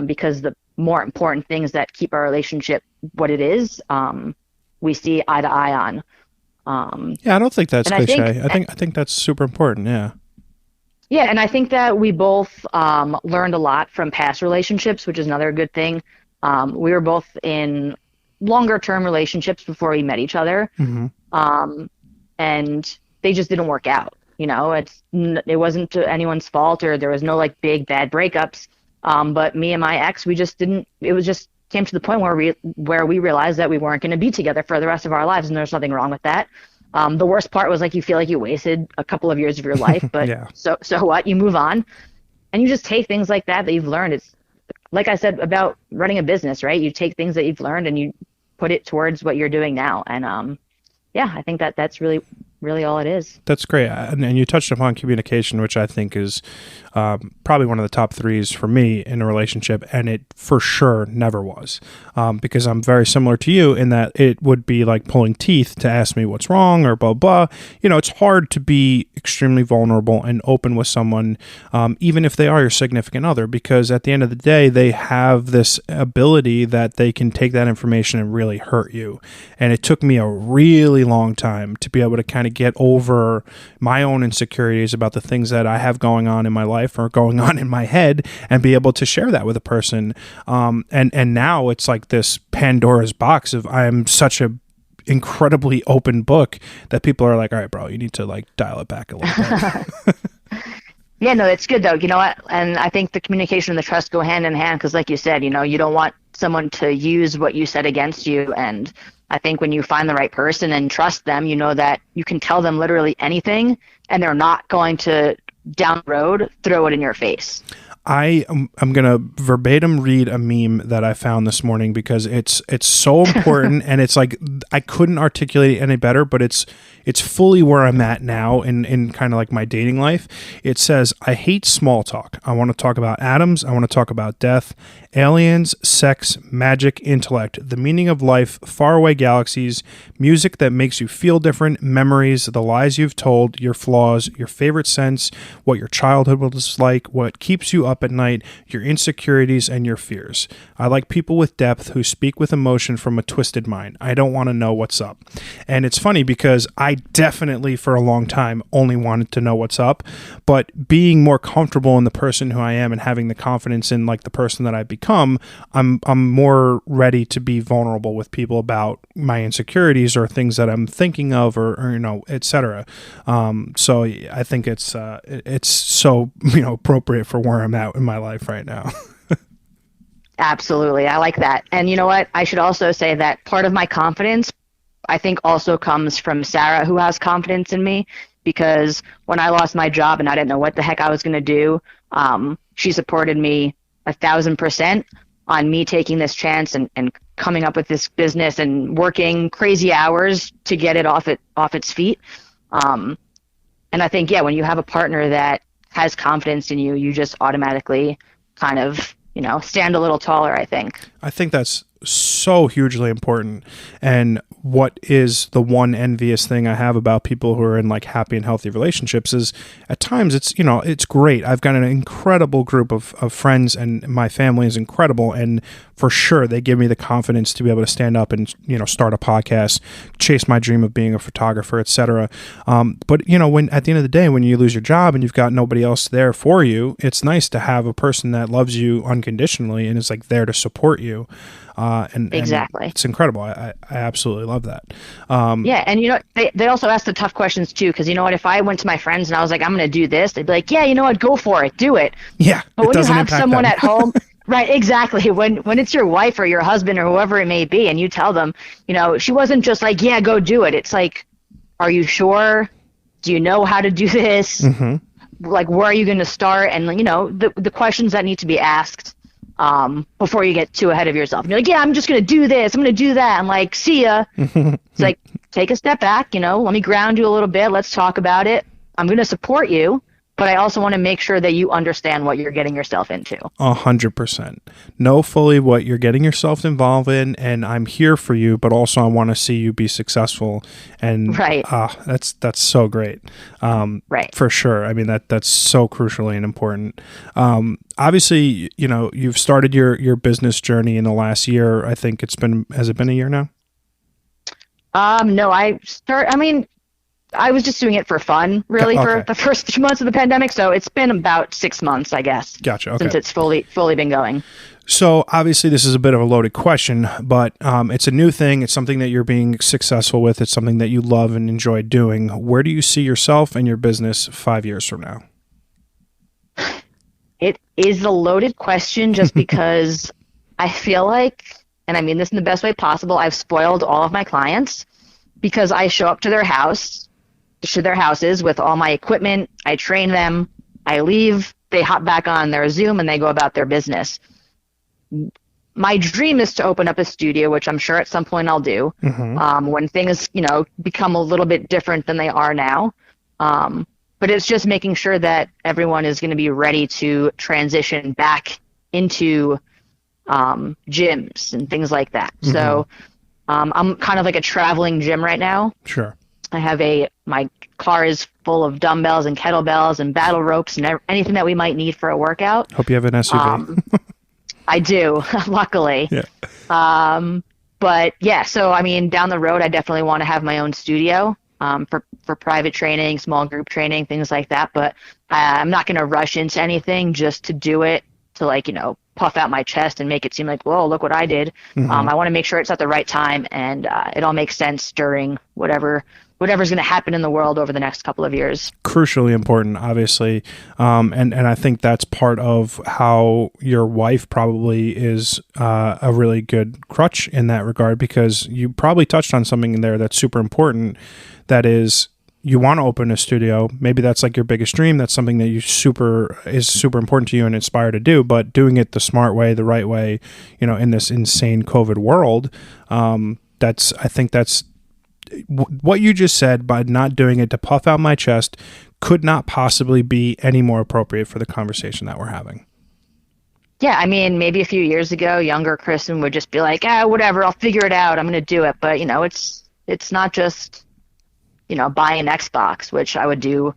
Because the more important things that keep our relationship what it is, we see eye to eye on. Yeah, I don't think that's cliche. I think that's super important. Yeah. Yeah, and I think that we both learned a lot from past relationships, which is another good thing. We were both in longer term relationships before we met each other, and they just didn't work out. It wasn't anyone's fault, or there was no like big bad breakups. But me and my ex, we just didn't, it was just came to the point where we realized that we weren't going to be together for the rest of our lives. And there's nothing wrong with that. The worst part was like, you feel like you wasted a couple of years of your life, but yeah. so what, you move on and you just take things like that you've learned. It's like I said about running a business, right? You take things that you've learned and you put it towards what you're doing now. And, I think that that's really really all it is. That's great. And you touched upon communication, which I think is probably one of the top threes for me in a relationship. And it for sure never was, because I'm very similar to you in that it would be like pulling teeth to ask me what's wrong or blah, blah. It's hard to be extremely vulnerable and open with someone, even if they are your significant other, because at the end of the day, they have this ability that they can take that information and really hurt you. And it took me a really long time to be able to kind of get over my own insecurities about the things that I have going on in my life or going on in my head and be able to share that with a person. And now it's like this Pandora's box of I'm such a incredibly open book that people are like, all right, bro, you need to like dial it back a little bit. Yeah, no, it's good though. You know what? And I think the communication and the trust go hand in hand because, like you said, you don't want someone to use what you said against you. And I think when you find the right person and trust them, you know that you can tell them literally anything and they're not going to down the road throw it in your face. I'm going to verbatim read a meme that I found this morning because it's so important and it's like I couldn't articulate it any better, but it's fully where I'm at now in kind of like my dating life. It says, I hate small talk. I want to talk about atoms. I want to talk about death, aliens, sex, magic, intellect, the meaning of life, faraway galaxies, music that makes you feel different, memories, the lies you've told, your flaws, your favorite scents, what your childhood was like, what keeps you up at night, your insecurities, and your fears. I like people with depth who speak with emotion from a twisted mind. I don't want to know what's up. And it's funny because I definitely for a long time only wanted to know what's up, but being more comfortable in the person who I am and having the confidence in like the person that I've become, I'm more ready to be vulnerable with people about my insecurities or things that I'm thinking of or etc. So I think it's so appropriate for where I'm at in my life right now. Absolutely. I like that. And you know what? I should also say that part of my confidence, I think, also comes from Sarah, who has confidence in me, because when I lost my job and I didn't know what the heck I was going to do, she supported me 1,000% on me taking this chance and coming up with this business and working crazy hours to get it off its feet. And I think, when you have a partner that has confidence in you, you just automatically kind of, stand a little taller, I think. I think that's so hugely important. And what is the one envious thing I have about people who are in like happy and healthy relationships is at times it's great. I've got an incredible group of friends and my family is incredible. And for sure, they give me the confidence to be able to stand up and, start a podcast, chase my dream of being a photographer, etc. But when at the end of the day, when you lose your job and you've got nobody else there for you, it's nice to have a person that loves you unconditionally and is like there to support you. Exactly. And it's incredible. I absolutely love that. Yeah. And, they also ask the tough questions too. Cause you know what, if I went to my friends and I was like, I'm going to do this, they'd be like, yeah, you know what, go for it. Do it. Yeah. But when you have someone at home, right. Exactly. When it's your wife or your husband or whoever it may be, and you tell them, she wasn't just like, yeah, go do it. It's like, are you sure? Do you know how to do this? Mm-hmm. Like, where are you going to start? And, the questions that need to be asked before you get too ahead of yourself. And you're like, yeah, I'm just going to do this. I'm going to do that. I'm like, see ya. It's like, take a step back, let me ground you a little bit. Let's talk about it. I'm going to support you, but I also want to make sure that you understand what you're getting yourself into. 100%. Know fully what you're getting yourself involved in, and I'm here for you, but also I want to see you be successful. And right. That's so great. Right. For sure. I mean, that's so crucially and important. Obviously, you've started your business journey in the last year. I think has it been a year now? No, I was just doing it for fun, really, for the first 2 months of the pandemic. So it's been about 6 months, I guess. Gotcha. Okay. Since it's fully been going. So obviously this is a bit of a loaded question, but it's a new thing. It's something that you're being successful with. It's something that you love and enjoy doing. Where do you see yourself and your business 5 years from now? It is a loaded question just because I feel like, and I mean this in the best way possible, I've spoiled all of my clients because I show up to their houses with all my equipment. I train them. I leave. They hop back on their Zoom and they go about their business. my dream is to open up a studio, which I'm sure at some point I'll do, when things, become a little bit different than they are now. But it's just making sure that everyone is going to be ready to transition back into gyms and things like that. So I'm kind of like a traveling gym right now. Sure. I have my car is full of dumbbells and kettlebells and battle ropes and anything that we might need for a workout. Hope you have an SUV. I do, luckily. Yeah. But yeah, so I mean, down the road, I definitely want to have my own studio for private training, small group training, things like that. But I'm not going to rush into anything just to do it to puff out my chest and make it seem like, whoa, look what I did. I want to make sure it's at the right time and it all makes sense during whatever's going to happen in the world over the next couple of years. Crucially important, obviously. And I think that's part of how your wife probably is a really good crutch in that regard, because you probably touched on something in there that's super important. That is, you want to open a studio. Maybe that's like your biggest dream. That's something that is super important to you and inspire to do, but doing it the smart way, the right way, in this insane COVID world. I think that's what you just said, by not doing it to puff out my chest, could not possibly be any more appropriate for the conversation that we're having. Yeah, I mean, maybe a few years ago, younger Kristin would just be like, whatever, I'll figure it out. I'm going to do it. But, it's not just, buy an Xbox, which I would do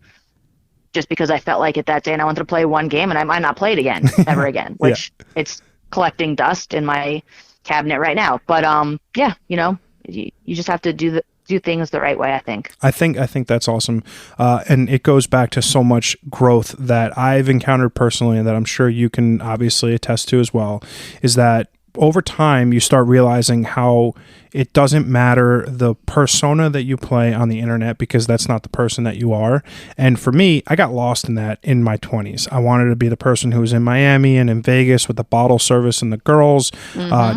just because I felt like it that day and I wanted to play one game and I might not play it again, ever again, which it's collecting dust in my cabinet right now. But, you just have to do things the right way, I think. I think that's awesome. And it goes back to so much growth that I've encountered personally, and that I'm sure you can obviously attest to as well, is that over time you start realizing how it doesn't matter the persona that you play on the internet, because that's not the person that you are. And for me, I got lost in that in my 20s. I wanted to be the person who was in Miami and in Vegas with the bottle service and the girls,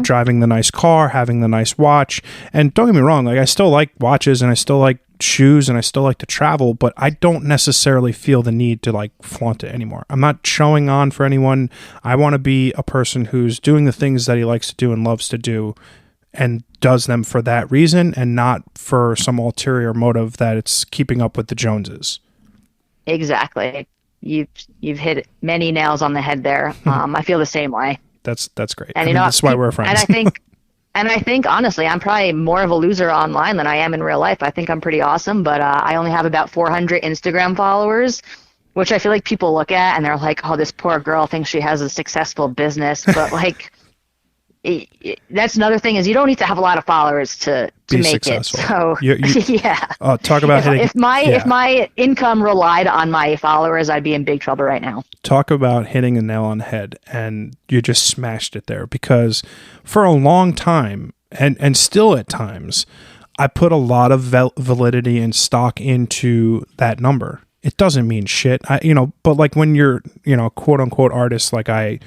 driving the nice car, having the nice watch. And don't get me wrong, like, I still like watches and I still like shoes and I still like to travel, but I don't necessarily feel the need to like flaunt it anymore. I'm not showing on for anyone. I want to be a person who's doing the things that he likes to do and loves to do, and does them for that reason and not for some ulterior motive that it's keeping up with the Joneses. Exactly. You've hit many nails on the head there. I feel the same way. That's great. And that's why we're friends. And I think honestly, I'm probably more of a loser online than I am in real life. I think I'm pretty awesome, but I only have about 400 Instagram followers, which I feel like people look at and they're like, oh, this poor girl thinks she has a successful business. But like, that's another thing, is you don't need to have a lot of followers to make successful. It. So yeah. Talk about hitting. If my income relied on my followers, I'd be in big trouble right now. Talk about hitting a nail on the head, and you just smashed it there, because for a long time, and still at times, I put a lot of validity and stock into that number. It doesn't mean shit, but like when you're, quote unquote artist, like I,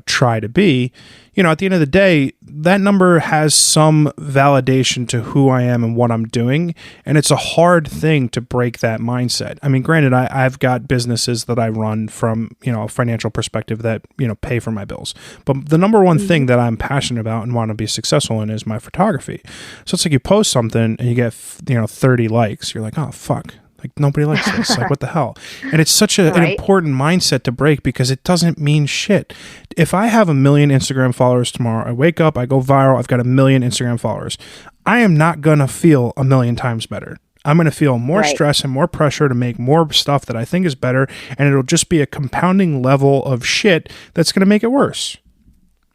try to be, at the end of the day, that number has some validation to who I am and what I'm doing. And it's a hard thing to break that mindset. I mean, granted, I've got businesses that I run from, a financial perspective that, pay for my bills. But the number one thing that I'm passionate about and want to be successful in is my photography. So it's like you post something and you get, 30 likes. You're like, oh, fuck. Like, nobody likes this. Like, what the hell? And it's such an important mindset to break, because it doesn't mean shit. If I have 1 million Instagram followers tomorrow, I wake up, I go viral, I've got 1 million Instagram followers, I am not going to feel 1 million times better. I'm going to feel more stress and more pressure to make more stuff that I think is better, and it'll just be a compounding level of shit that's going to make it worse.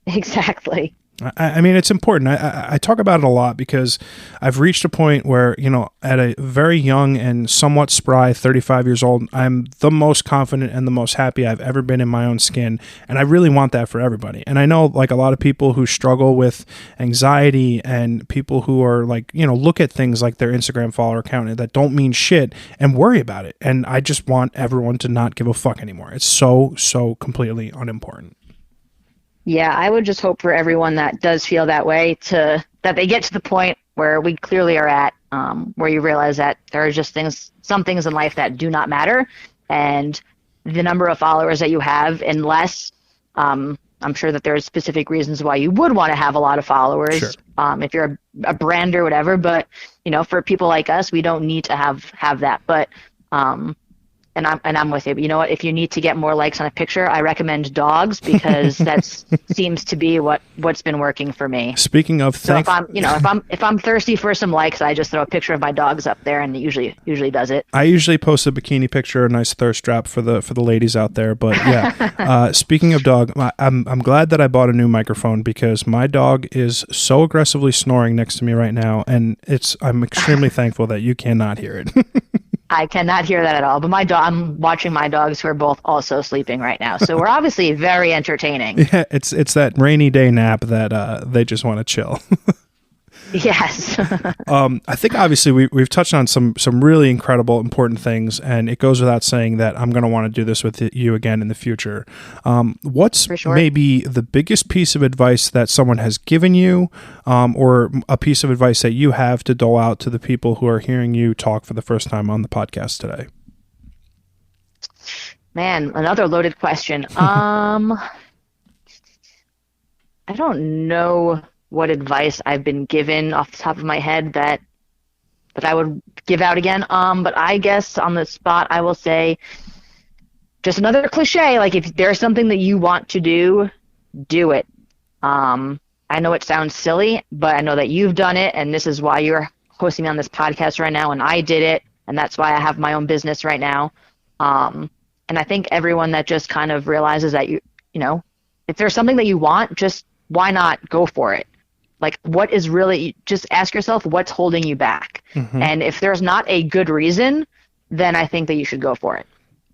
Exactly. I mean, it's important. I talk about it a lot because I've reached a point where, at a very young and somewhat spry 35 years old, I'm the most confident and the most happy I've ever been in my own skin. And I really want that for everybody. And I know, like, a lot of people who struggle with anxiety and people who are like, look at things like their Instagram follower count that don't mean shit and worry about it. And I just want everyone to not give a fuck anymore. It's so completely unimportant. Yeah, I would just hope for everyone that does feel that way that they get to the point where we clearly are at, where you realize that there are just some things in life that do not matter, and the number of followers that you have, unless I'm sure that there's specific reasons why you would want to have a lot of followers, Sure. If you're a brand or whatever. But for people like us, we don't need to have that. But and I'm with you. But you know what? If you need to get more likes on a picture, I recommend dogs, because that seems to be what's been working for me. Speaking of, so if I'm thirsty for some likes, I just throw a picture of my dogs up there, and it usually does it. I usually post a bikini picture, a nice thirst trap for the ladies out there. But yeah, speaking of dog, I'm glad that I bought a new microphone, because my dog is so aggressively snoring next to me right now, and I'm extremely thankful that you cannot hear it. I cannot hear that at all. But I'm watching my dogs, who are both also sleeping right now. So we're obviously very entertaining. Yeah, it's that rainy day nap that they just want to chill. Yes. I think obviously we've touched on some really incredible, important things, and it goes without saying that I'm going to want to do this with you again in the future. What's maybe the biggest piece of advice that someone has given you, or a piece of advice that you have to dole out to the people who are hearing you talk for the first time on the podcast today? Man, another loaded question. I don't know what advice I've been given off the top of my head that I would give out again. But I guess on the spot, I will say just another cliche. Like, if there's something that you want to do it. I know it sounds silly, but I know that you've done it, and this is why you're hosting me on this podcast right now, and I did it, and that's why I have my own business right now. And I think everyone that just kind of realizes that if there's something that you want, just why not go for it? Like, just ask yourself what's holding you back. Mm-hmm. And if there's not a good reason, then I think that you should go for it.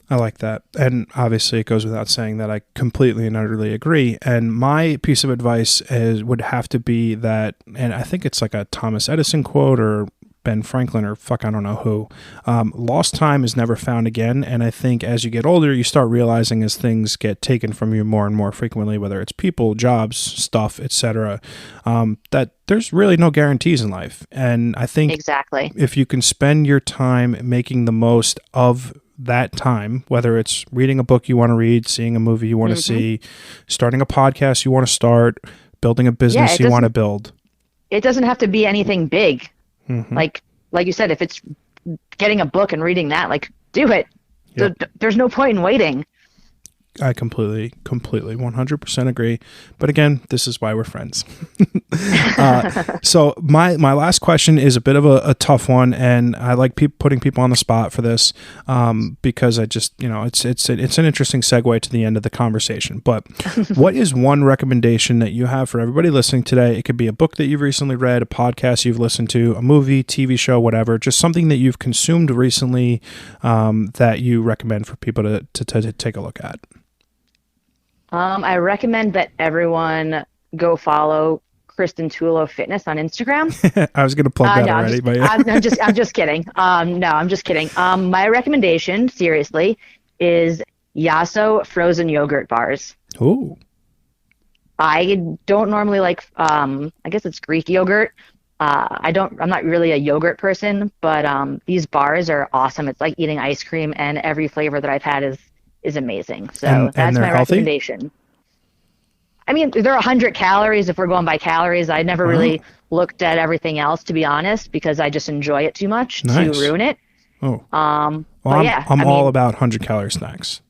I like that. And obviously it goes without saying that I completely and utterly agree. And my piece of advice would have to be that, and I think it's like a Thomas Edison quote or Ben Franklin or I don't know who, lost time is never found again. And I think as you get older, you start realizing, as things get taken from you more and more frequently, whether it's people, jobs, stuff, etc., that there's really no guarantees in life. And I think exactly, if you can spend your time making the most of that time, whether it's reading a book you want to read, seeing a movie you want to see, starting a podcast you want to start, building a business you want to build. It doesn't have to be anything big. Mm-hmm. Like you said, if it's getting a book and reading that, like, do it. Yep. There's no point in waiting. I completely 100% agree. But again, this is why we're friends. So my last question is a bit of a tough one, and I like putting people on the spot for this, because I just, it's an interesting segue to the end of the conversation. But what is one recommendation that you have for everybody listening today? It could be a book that you've recently read, a podcast you've listened to, a movie, TV show, whatever, just something that you've consumed recently, that you recommend for people to take a look at. I recommend that everyone go follow Kristin Tullo Fitness on Instagram. I was going to plug that already, but yeah. I'm just kidding. No, I'm just kidding. My recommendation, seriously, is Yasso frozen yogurt bars. Ooh. I don't normally like, I guess it's Greek yogurt. I'm not really a yogurt person, but these bars are awesome. It's like eating ice cream, and every flavor that I've had is amazing. So that's my recommendation. I mean, they're 100 calories if we're going by calories. I never really looked at everything else, to be honest, because I just enjoy it too much to ruin it. Oh. I'm all about 100-calorie snacks.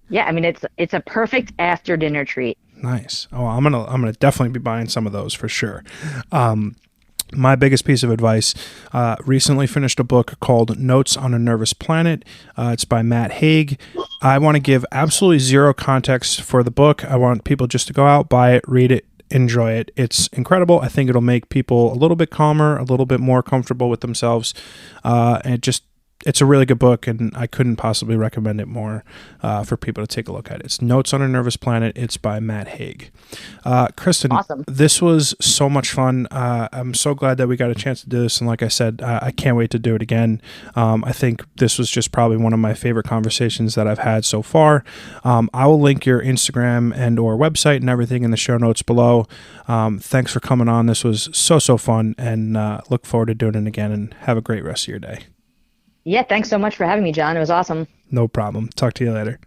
Yeah, I mean, it's a perfect after dinner treat. Nice. Oh, I'm gonna definitely be buying some of those for sure. My biggest piece of advice, recently finished a book called Notes on a Nervous Planet. It's by Matt Haig. I want to give absolutely zero context for the book. I want people just to go out, buy it, read it, enjoy it. It's incredible. I think it'll make people a little bit calmer, a little bit more comfortable with themselves. And it's a really good book, and I couldn't possibly recommend it more for people to take a look at it. It's Notes on a Nervous Planet. It's by Matt Haig. Kristin, awesome. This was so much fun. I'm so glad that we got a chance to do this, and like I said, I can't wait to do it again. I think this was just probably one of my favorite conversations that I've had so far. I will link your Instagram and or website and everything in the show notes below. Thanks for coming on. This was so fun, and look forward to doing it again, and have a great rest of your day. Yeah, thanks so much for having me, John. It was awesome. No problem. Talk to you later.